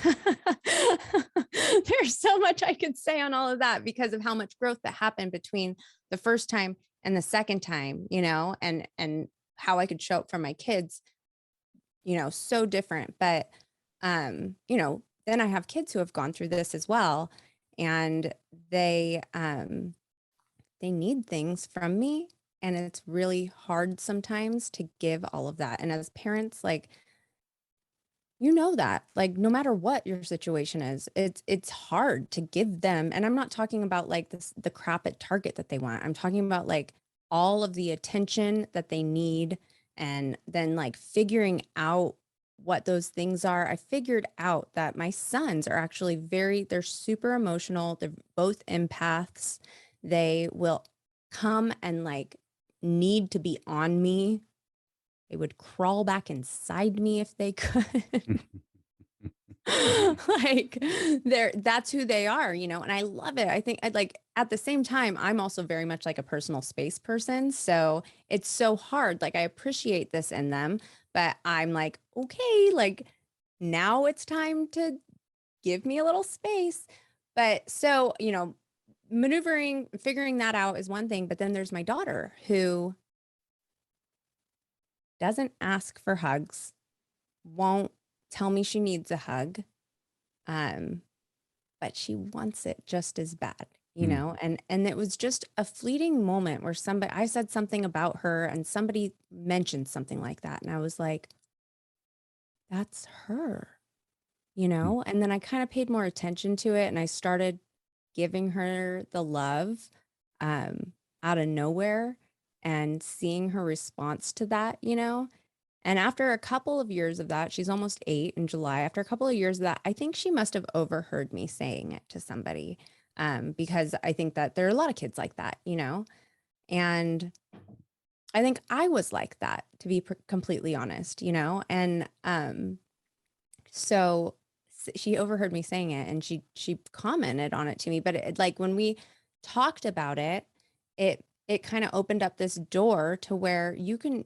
there's so much I could say on all of that because of how much growth that happened between the first time and the second time, and how I could show up for my kids, so different. But then I have kids who have gone through this as well, and they need things from me, and it's really hard sometimes to give all of that. And as parents, like, that, like, no matter what your situation is, it's hard to give them. And I'm not talking about like the crap at Target that they want. I'm talking about like all of the attention that they need, and then like figuring out what those things are. I figured out that my sons are actually they're super emotional. They're both empaths. They will come and like need to be on me. They would crawl back inside me if they could. Like, that's who they are, and I love it. I think I'd like, at the same time, I'm also very much like a personal space person. So it's so hard. Like, I appreciate this in them, but I'm like, okay, like now it's time to give me a little space. But so, maneuvering, figuring that out is one thing. But then there's my daughter who doesn't ask for hugs, won't tell me she needs a hug. Um, but she wants it just as bad, Mm. and it was just a fleeting moment where I said something about her and somebody mentioned something like that. And I was like, that's her, Mm. and then I kind of paid more attention to it, and I started giving her the love, um, out of nowhere, and seeing her response to that, And after a couple of years of that, she's almost 8 in July. After a couple of years of that, I think she must have overheard me saying it to somebody, because I think that there are a lot of kids like that, and I think I was like that, to be completely honest, and so she overheard me saying it, and she commented on it to me. But like when we talked about it, it kind of opened up this door to where you can,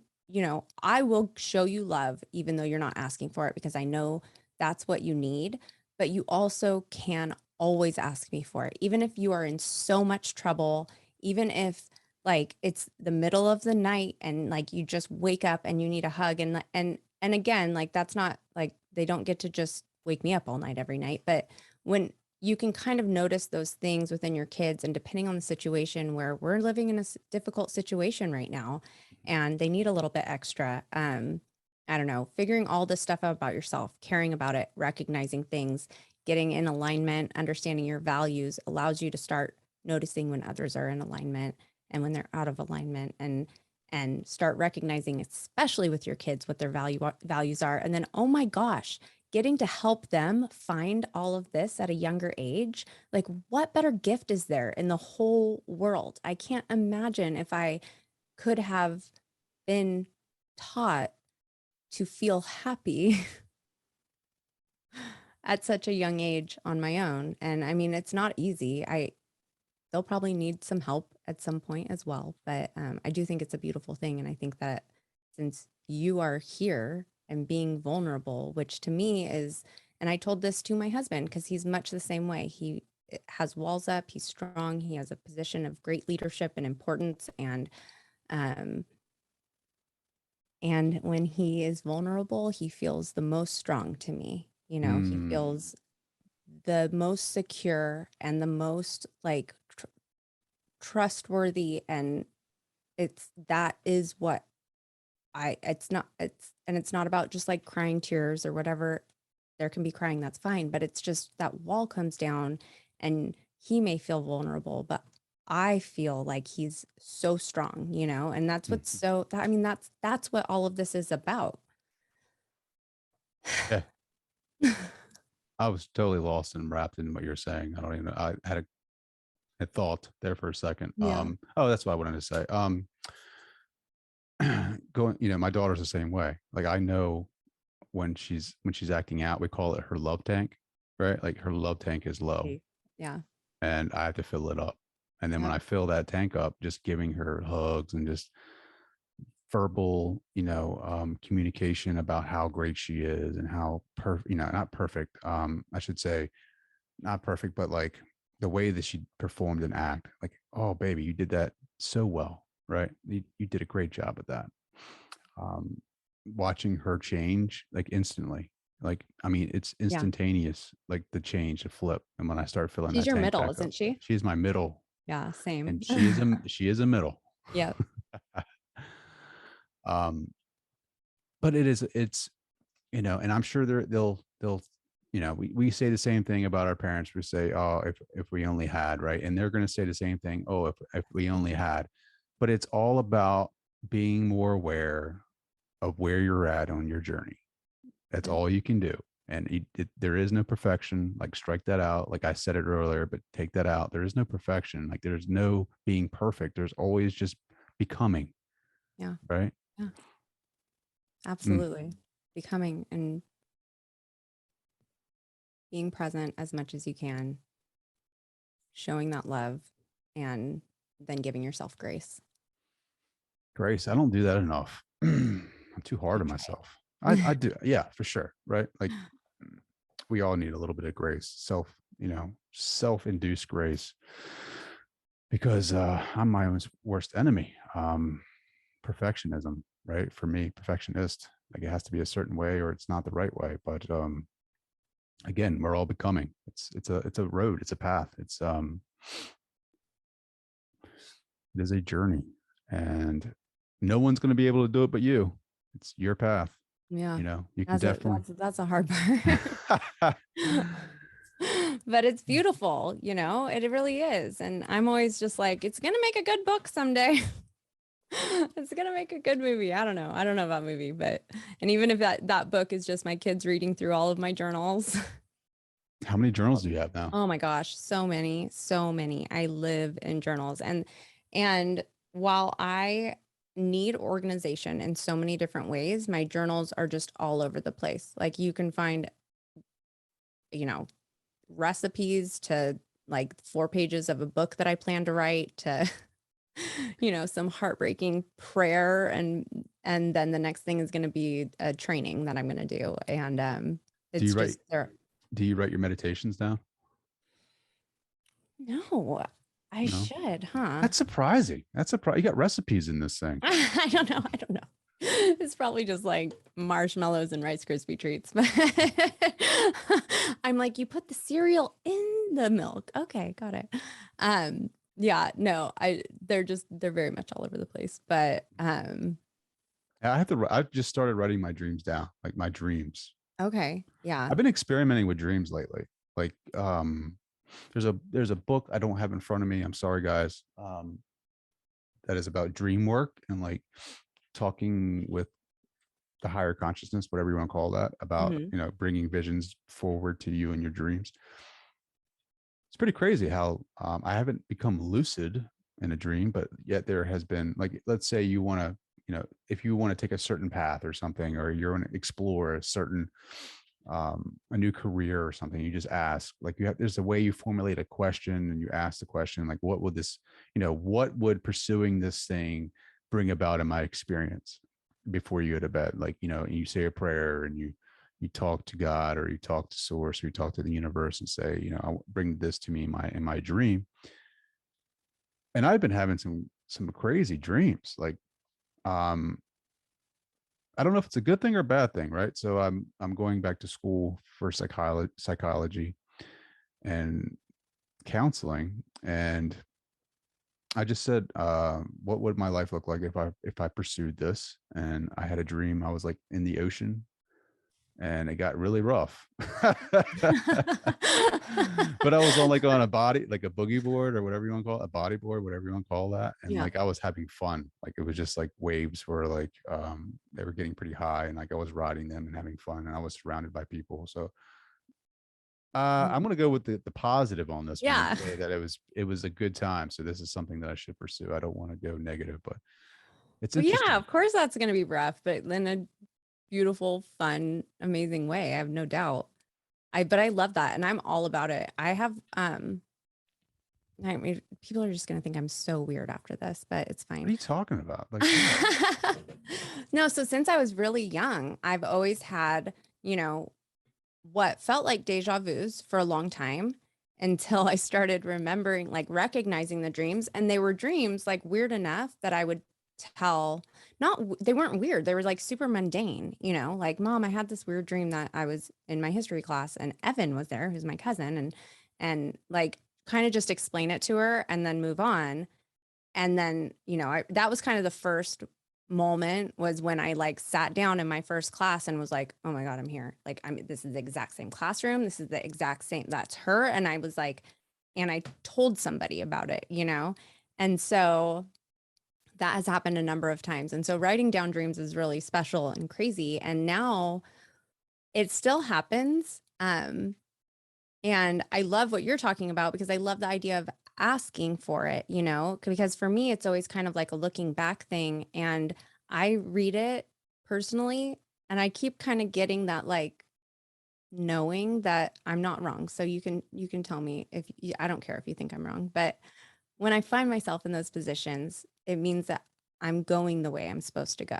I will show you love even though you're not asking for it, because I know that's what you need. But you also can always ask me for it, even if you are in so much trouble, even if like it's the middle of the night and like you just wake up and you need a hug. And again, like that's not like they don't get to just wake me up all night every night. But when you can kind of notice those things within your kids, and depending on the situation, where we're living in a difficult situation right now, and they need a little bit extra. I don't know, figuring all this stuff out about yourself, caring about it, recognizing things, getting in alignment, understanding your values allows you to start noticing when others are in alignment and when they're out of alignment, and start recognizing, especially with your kids, what their values are. And then, oh my gosh, getting to help them find all of this at a younger age. Like, what better gift is there in the whole world? I can't imagine if I could have been taught to feel happy at such a young age on my own. And I mean, it's not easy. They'll probably need some help at some point as well. But I do think it's a beautiful thing. And I think that since you are here and being vulnerable, which to me is, and I told this to my husband because he's much the same way. He has walls up, he's strong, he has a position of great leadership and importance. And when he is vulnerable, he feels the most strong to me. You know, he feels the most secure and the most like trustworthy. And that is what it's not about just like crying tears or whatever. There can be crying, that's fine. But it's just that wall comes down and he may feel vulnerable, but I feel like he's so strong, you know, and that's what's so, I mean, that's what all of this is about. Yeah. I was totally lost and wrapped in what you're saying. I don't even know. I had a thought there for a second. Yeah. Oh, that's what I wanted to say. Going, my daughter's the same way. Like I know when she's acting out, we call it her love tank, right? Like her love tank is low Yeah. and I have to fill it up. And then when Yeah. I fill that tank up, just giving her hugs and just verbal, communication about how great she is and how not perfect. I should say not perfect, but like the way that she performed an act, like, oh baby, you did that so well, right? You did a great job at that. Um, Watching her change like instantly, like, I mean, it's Yeah. instantaneous, like the change, the flip. And when I start filling She's that your tank middle, back up, isn't she? she is my middle Yeah. Same. and she is a middle. Yeah. um, but it's and I'm sure they'll we say the same thing about our parents. We say, oh, if we only had, right? And they're going to say the same thing, oh, if we only had. But it's all about being more aware of where you're at on your journey. That's Yeah. all you can do. And there is no perfection. Like, strike that out. Like I said it earlier, but take that out. There is no perfection. Like, there's no being perfect. There's always just becoming, Yeah. right? Yeah. Mm. Absolutely. Becoming and being present as much as you can, showing that love, and then giving yourself grace. Grace, I don't do that enough. I'm too hard You on try myself. I do, yeah, for sure, right? Like we all need a little bit of grace, self-induced grace, because I'm my own worst enemy. Perfectionism, right? For me, perfectionist, like it has to be a certain way or it's not the right way. But again, we're all becoming. It's a road, it's a path. It is a journey, and no one's going to be able to do it but you. It's your path. Yeah. You can definitely. That's a hard part. But it's beautiful, you know, it really is. And I'm always just like, it's gonna make a good book someday. It's gonna make a good movie. I don't know. I don't know about movie, but and even if that book is just my kids reading through all of my journals. How many journals do you have now? Oh my gosh, so many, so many. I live in journals. And while I need organization in so many different ways, my journals are just all over the place. Like you can find, you know, recipes to like 4 pages of a book that I plan to write to some heartbreaking prayer, and then the next thing is going to be a training that I'm going to do. And Do you it's write? just there. Do you write your meditations down? No, I No. should, huh? That's surprising. That's surprising. You got recipes in this thing. I don't know. I don't know. It's probably just like marshmallows and Rice Krispie treats. But I'm like, you put the cereal in the milk. Okay, got it. Yeah, no, they're very much all over the place. But I just started writing my dreams down, like my dreams. okay. Yeah. I've been experimenting with dreams lately. Like, there's a book I don't have in front of me. I'm sorry, guys. That is about dream work and like talking with the higher consciousness, whatever you want to call that, about, Hmm. bringing visions forward to you in your dreams. It's pretty crazy how I haven't become lucid in a dream, but yet there has been, like, let's say you want to, if you want to take a certain path or something, or you want to explore a certain, a new career or something, you just ask, like, there's a way you formulate a question and you ask the question, like, what would this, what would pursuing this thing bring about in my experience before you go to bed? Like, and you say a prayer and you talk to God, or you talk to source, or you talk to the universe and say, I'll bring this to me in my dream. And I've been having some crazy dreams. Like, um, I don't know if it's a good thing or a bad thing, right? So I'm going back to school for psychology and counseling, and I just said, what would my life look like if I pursued this? And I had a dream. I was like in the ocean, and it got really rough. But I was on, like, on a body, like a boogie board or whatever you want to call it, a body board, whatever you want to call that. And Yeah. like I was having fun. Like it was just like waves were like, they were getting pretty high, and like I was riding them and having fun, and I was surrounded by people. So I'm Mhm. gonna go with the positive on this one and Yeah. say that it was a good time. So this is something that I should pursue. I don't want to go negative, but it's Well, yeah, interesting. of course that's going to be rough, but in a beautiful, fun, amazing way. I have no doubt. But I love that. And I'm all about it. I mean, people are just going to think I'm so weird after this, but it's What fine. are you talking about? Like, what? No, so since I was really young, I've always had, you know, what felt like deja vus for a long time until I started remembering, like recognizing the dreams. And they were dreams like weird enough that I would tell, they weren't weird. They were like super mundane, like, Mom, I had this weird dream that I was in my history class and Evan was there, who's my cousin, and like kind of just explain it to her and then move on. And then, that was kind of the first moment was when I like sat down in my first class and was like, oh my God, I'm here. Like, this is the exact same classroom. This is the exact same, that's her. And I was like, and I told somebody about it. And so that has happened a number of times. And so writing down dreams is really special and crazy. And now it still happens. And I love what you're talking about because I love the idea of asking for it, because for me, it's always kind of like a looking back thing. And I read it personally, and I keep kind of getting that like knowing that I'm not wrong. So you can tell me if I don't care if you think I'm wrong, but when I find myself in those positions, it means that I'm going the way I'm supposed to go,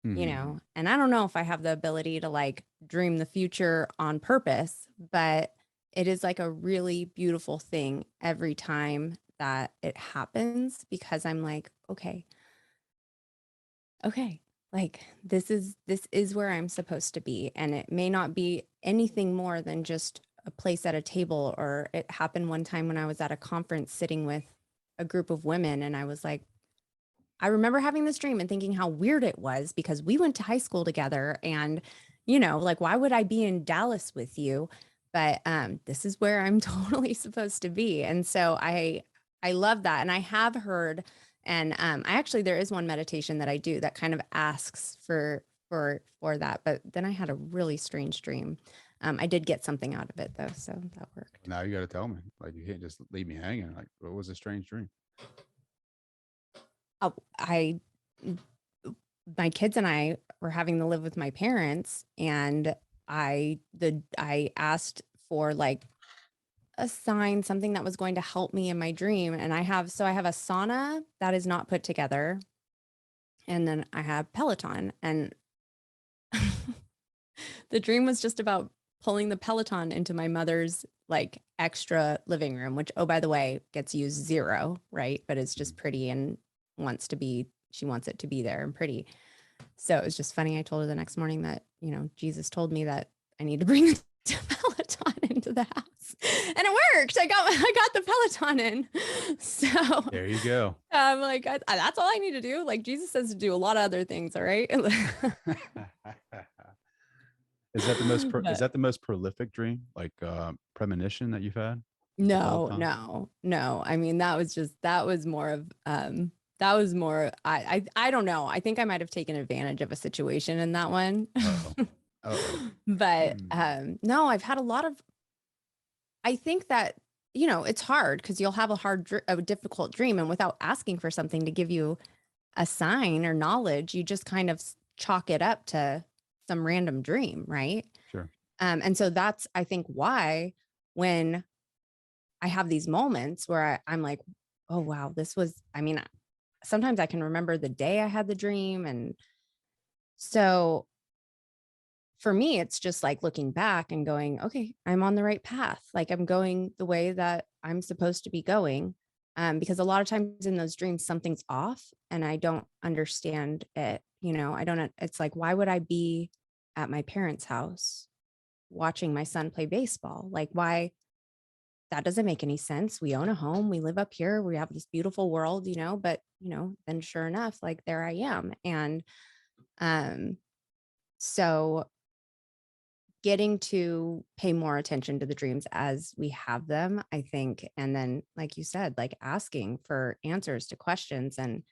Mhm. and I don't know if I have the ability to like dream the future on purpose, but it is like a really beautiful thing every time that it happens because I'm like, okay, like this is where I'm supposed to be. And it may not be anything more than just a place at a table. Or it happened one time when I was at a conference sitting with a group of women, and I was like, I remember having this dream and thinking how weird it was because we went to high school together and, like, why would I be in Dallas with you? But this is where I'm totally supposed to be. And so I love that. And I have heard, and I actually, there is one meditation that I do that kind of asks for that. But then I had a really strange dream. I did get something out of it though, so that worked. Now you got to tell me. Like, you can't just leave me hanging. Like, what was a strange dream? Oh, my kids and I were having to live with my parents, and I asked for like a sign, something that was going to help me in my dream. And I have a sauna that is not put together, and then I have Peloton. And the dream was just about pulling the Peloton into my mother's like extra living room, which, oh, by the way, gets used zero, right? But it's just Mhm. pretty and she wants it to be there and pretty. So it was just funny. I told her the next morning that, Jesus told me that I need to bring the Peloton into the house. And it worked. I got the Peloton in. So There you go. I'm like, that's all I need to do. Like Jesus says to do a lot of other things. All right. Is But that the most prolific dream, like premonition that you've had with the no, Peloton? no, no. I mean, that was more of that was more I don't know. I think I might have taken advantage of a situation in that one. Uh-oh. Uh-oh. But Hmm. no, I've had a lot of I think that it's hard because you'll have a difficult dream, and without asking for something to give you a sign or knowledge, you just kind of chalk it up to some random dream, right? Sure. And so that's, I think, why when I have these moments where I'm like, oh, wow, I mean, sometimes I can remember the day I had the dream. And so for me, it's just like looking back and going, okay, I'm on the right path. Like I'm going the way that I'm supposed to be going. Because a lot of times in those dreams, something's off and I don't understand it. I don't, it's like, why would I be at my parents' house watching my son play baseball? Like, why? That doesn't make any sense. We own a home. We live up here. We have this beautiful world, but, then sure enough, like there I am. And um, so getting to pay more attention to the dreams as we have them, I think. And then, like you said, like asking for answers to questions and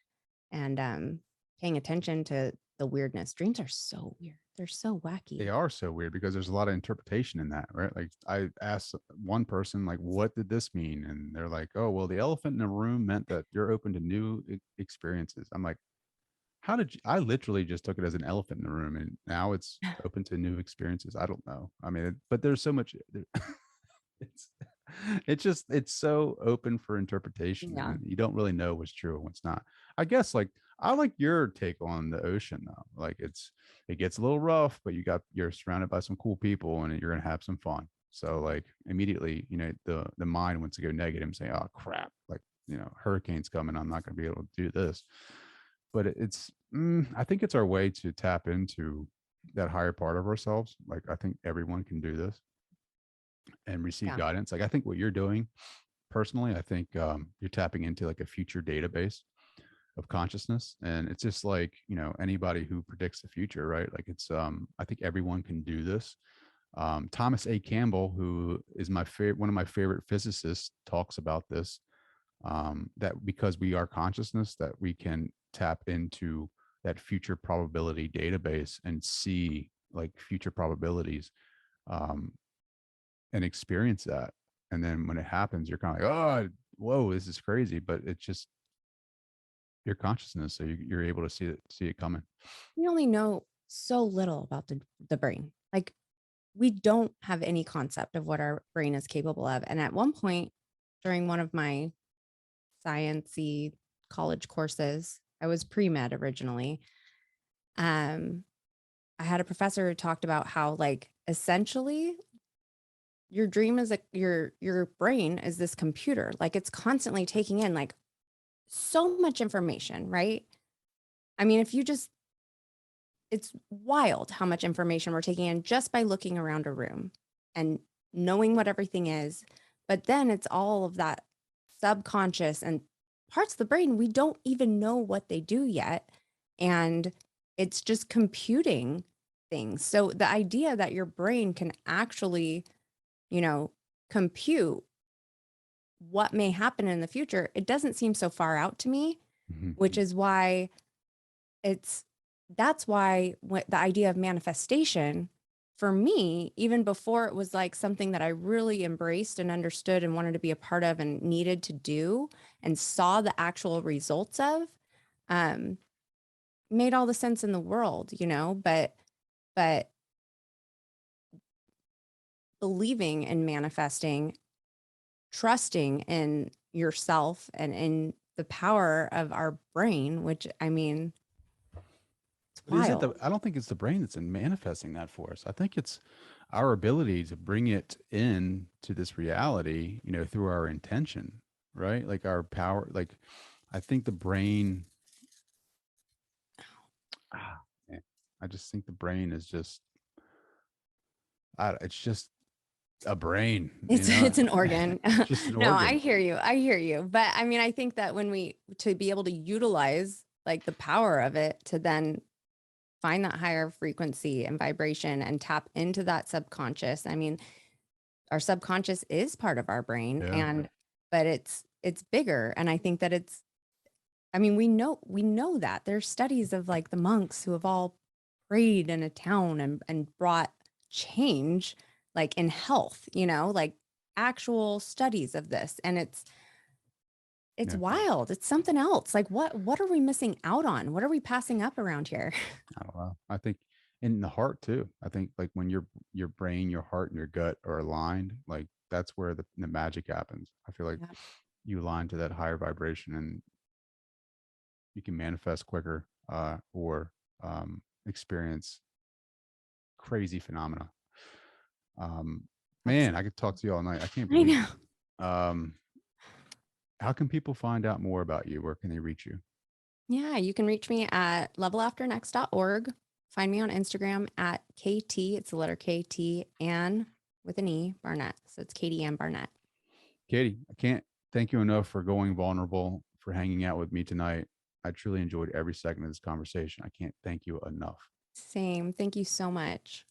paying attention to the weirdness. Dreams are so weird. They're so They wacky. are so weird because there's a lot of interpretation in that, right? Like I asked one person, like, what did this mean? And they're like, oh, well, the elephant in the room meant that you're open to new experiences. I'm like, how did you? I literally just took it as an elephant in the room, and now it's open to new experiences. I don't know. I mean, but there's so much. It's it's so open for interpretation, Yeah. and you don't really know what's true and what's not. I guess like I like your take on the ocean though. Like it gets a little rough, but you're surrounded by some cool people, and you're gonna have some fun. So like immediately, the mind wants to go negative and say, oh crap, like hurricane's coming. I'm not gonna be able to do this. But I think it's our way to tap into that higher part of ourselves. Like I think everyone can do this and receive Yeah. guidance. Like I think what you're doing personally, I think you're tapping into like a future database of consciousness, and it's just like anybody who predicts the future, right? Like I think everyone can do this. Thomas A. Campbell, who is one of my favorite physicists, talks about this. That because we are consciousness, that we can tap into that future probability database and see like future probabilities. Um, and experience that. And then when it happens, you're kind of like, oh, whoa, this is crazy. But it's just your consciousness, so you're able to see it coming. We only know so little about the brain. Like we don't have any concept of what our brain is capable of. And at one point during one of my sciencey college courses, I was pre-med originally. Um, I had a professor who talked about how like essentially your dream is your brain is this computer. Like it's constantly taking in like so much information, right? I mean, if you just it's wild how much information we're taking in just by looking around a room and knowing what everything is. But then it's all of that subconscious and parts of the brain we don't even know what they do yet. And it's just computing things. So the idea that your brain can actually, you know, compute what may happen in the future, it doesn't seem so far out to me, which Mhm. is why it's that's why the idea of manifestation for me, even before it was like something that I really embraced and understood and wanted to be a part of and needed to do and saw the actual results of, um, made all the sense in the world, but believing and manifesting, trusting in yourself and in the power of our brain, which I mean, it's But is it wild. I don't think it's the brain that's in manifesting that for us. I think it's our ability to bring it in to this reality, through our intention, right? Like our power, like I think the brain, man, I just think the brain is just, it's just a brain, It's an organ. just an No, I organ. hear you. I hear you. But I mean, I think that when we to be able to utilize like the power of it to then find that higher frequency and vibration and tap into that subconscious. I mean, our subconscious is part of our brain Yeah. and but it's bigger and I think that it's I mean, we know that there's studies of like the monks who have all prayed in a town and brought change like in health, like actual studies of this. And it's Yeah. wild. It's something else. Like what are we missing out on? What are we passing up around here? I don't know. I think in the heart too. I think like when your brain, your heart, and your gut are aligned, like that's where the magic happens. I feel like Yeah. you align to that higher vibration and you can manifest quicker or experience crazy phenomena. Um, man, I Absolutely. could talk to you all night. I can't I believe know. it. How can people find out more about you? Where can they reach you? Yeah, you can reach me at levelafternext.org. Find me on Instagram at KT, it's the letter KT, and with an E, Barnett. So it's Katie Ann Barnett. Katie, I can't thank you enough for going vulnerable, for hanging out with me tonight. I truly enjoyed every second of this conversation. I can't thank you enough. Same. Thank you so much.